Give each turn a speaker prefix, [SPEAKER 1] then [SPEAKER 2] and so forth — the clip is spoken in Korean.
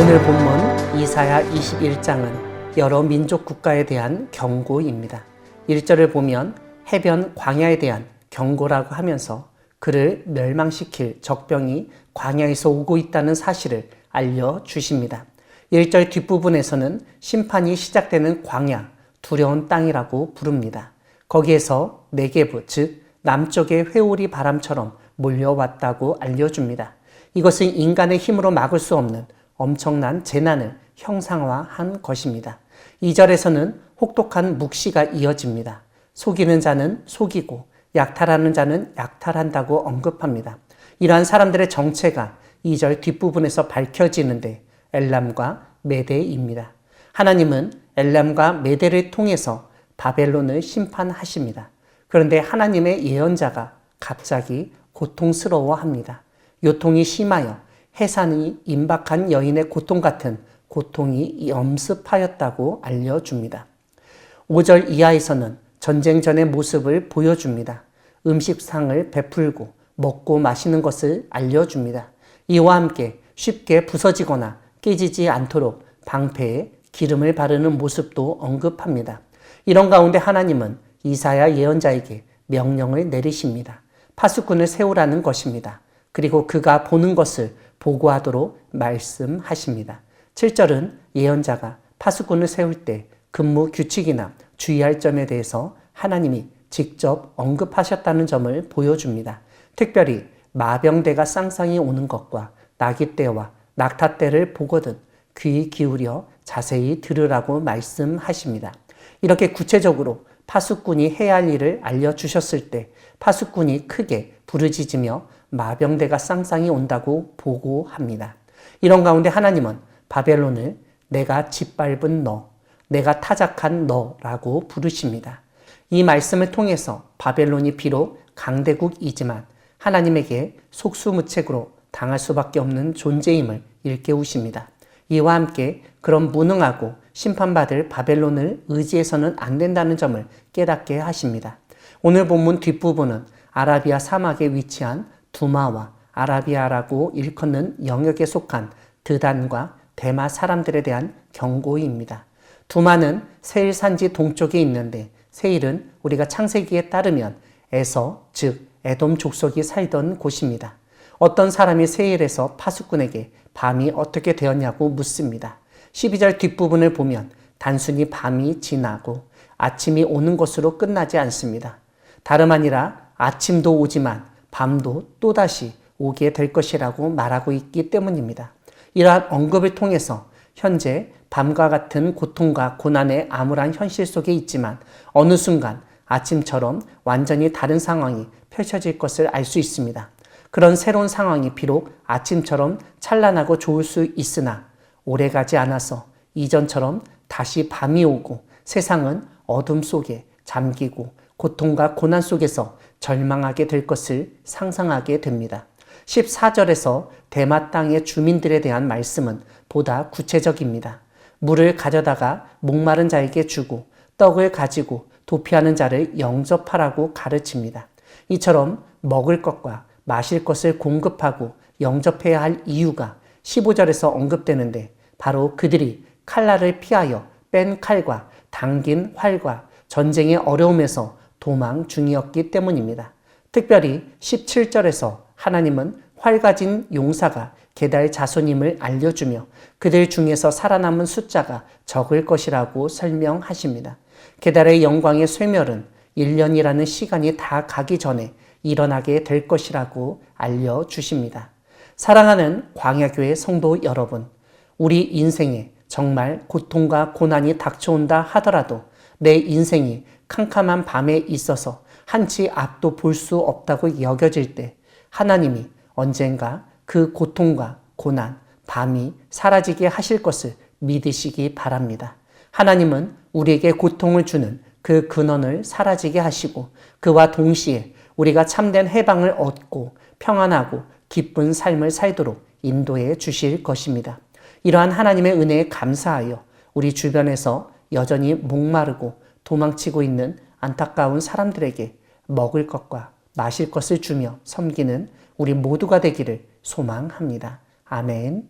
[SPEAKER 1] 오늘 본문 이사야 21장은 여러 민족 국가에 대한 경고입니다. 1절을 보면 해변 광야에 대한 경고라고 하면서 그를 멸망시킬 적병이 광야에서 오고 있다는 사실을 알려주십니다. 1절 뒷부분에서는 심판이 시작되는 광야, 두려운 땅이라고 부릅니다. 거기에서 네게브, 즉 남쪽의 회오리 바람처럼 몰려왔다고 알려줍니다. 이것은 인간의 힘으로 막을 수 없는 엄청난 재난을 형상화한 것입니다. 2절에서는 혹독한 묵시가 이어집니다. 속이는 자는 속이고 약탈하는 자는 약탈한다고 언급합니다. 이러한 사람들의 정체가 2절 뒷부분에서 밝혀지는데 엘람과 메대입니다. 하나님은 엘람과 메대를 통해서 바벨론을 심판하십니다. 그런데 하나님의 예언자가 갑자기 고통스러워합니다. 요통이 심하여 해산이 임박한 여인의 고통 같은 고통이 엄습하였다고 알려줍니다. 5절 이하에서는 전쟁 전의 모습을 보여줍니다. 음식상을 베풀고 먹고 마시는 것을 알려줍니다. 이와 함께 쉽게 부서지거나 깨지지 않도록 방패에 기름을 바르는 모습도 언급합니다. 이런 가운데 하나님은 이사야 예언자에게 명령을 내리십니다. 파수꾼을 세우라는 것입니다. 그리고 그가 보는 것을 보고하도록 말씀하십니다. 7절은 예언자가 파수꾼을 세울 때 근무 규칙이나 주의할 점에 대해서 하나님이 직접 언급하셨다는 점을 보여줍니다. 특별히 마병대가 쌍쌍이 오는 것과 나귀떼와 낙타떼를 보거든 귀 기울여 자세히 들으라고 말씀하십니다. 이렇게 구체적으로 파수꾼이 해야 할 일을 알려주셨을 때 파수꾼이 크게 부르짖으며 마병대가 쌍쌍이 온다고 보고합니다. 이런 가운데 하나님은 바벨론을 내가 짓밟은 너, 내가 타작한 너라고 부르십니다. 이 말씀을 통해서 바벨론이 비록 강대국이지만 하나님에게 속수무책으로 당할 수밖에 없는 존재임을 일깨우십니다. 이와 함께 그런 무능하고 심판받을 바벨론을 의지해서는 안 된다는 점을 깨닫게 하십니다. 오늘 본문 뒷부분은 아라비아 사막에 위치한 두마와 아라비아라고 일컫는 영역에 속한 드단과 대마 사람들에 대한 경고입니다. 두마는 세일 산지 동쪽에 있는데 세일은 우리가 창세기에 따르면 에서, 즉 에돔 족속이 살던 곳입니다. 어떤 사람이 세일에서 파수꾼에게 밤이 어떻게 되었냐고 묻습니다. 12절 뒷부분을 보면 단순히 밤이 지나고 아침이 오는 것으로 끝나지 않습니다. 다름 아니라 아침도 오지만 밤도 또다시 오게 될 것이라고 말하고 있기 때문입니다. 이러한 언급을 통해서 현재 밤과 같은 고통과 고난의 암울한 현실 속에 있지만 어느 순간 아침처럼 완전히 다른 상황이 펼쳐질 것을 알 수 있습니다. 그런 새로운 상황이 비록 아침처럼 찬란하고 좋을 수 있으나 오래가지 않아서 이전처럼 다시 밤이 오고 세상은 어둠 속에 잠기고 고통과 고난 속에서 절망하게 될 것을 상상하게 됩니다. 14절에서 대마 땅의 주민들에 대한 말씀은 보다 구체적입니다. 물을 가져다가 목마른 자에게 주고 떡을 가지고 도피하는 자를 영접하라고 가르칩니다. 이처럼 먹을 것과 마실 것을 공급하고 영접해야 할 이유가 15절에서 언급되는데 바로 그들이 칼날을 피하여 뺀 칼과 당긴 활과 전쟁의 어려움에서 도망 중이었기 때문입니다. 특별히 17절에서 하나님은 활 가진 용사가 게달 자손임을 알려주며 그들 중에서 살아남은 숫자가 적을 것이라고 설명하십니다. 게달의 영광의 쇠멸은 1년이라는 시간이 다 가기 전에 일어나게 될 것이라고 알려주십니다. 사랑하는 광야교회 성도 여러분, 우리 인생에 정말 고통과 고난이 닥쳐온다 하더라도 내 인생이 캄캄한 밤에 있어서 한치 앞도 볼 수 없다고 여겨질 때 하나님이 언젠가 그 고통과 고난, 밤이 사라지게 하실 것을 믿으시기 바랍니다. 하나님은 우리에게 고통을 주는 그 근원을 사라지게 하시고 그와 동시에 우리가 참된 해방을 얻고 평안하고 기쁜 삶을 살도록 인도해 주실 것입니다. 이러한 하나님의 은혜에 감사하여 우리 주변에서 여전히 목마르고 도망치고 있는 안타까운 사람들에게 먹을 것과 마실 것을 주며 섬기는 우리 모두가 되기를 소망합니다. 아멘.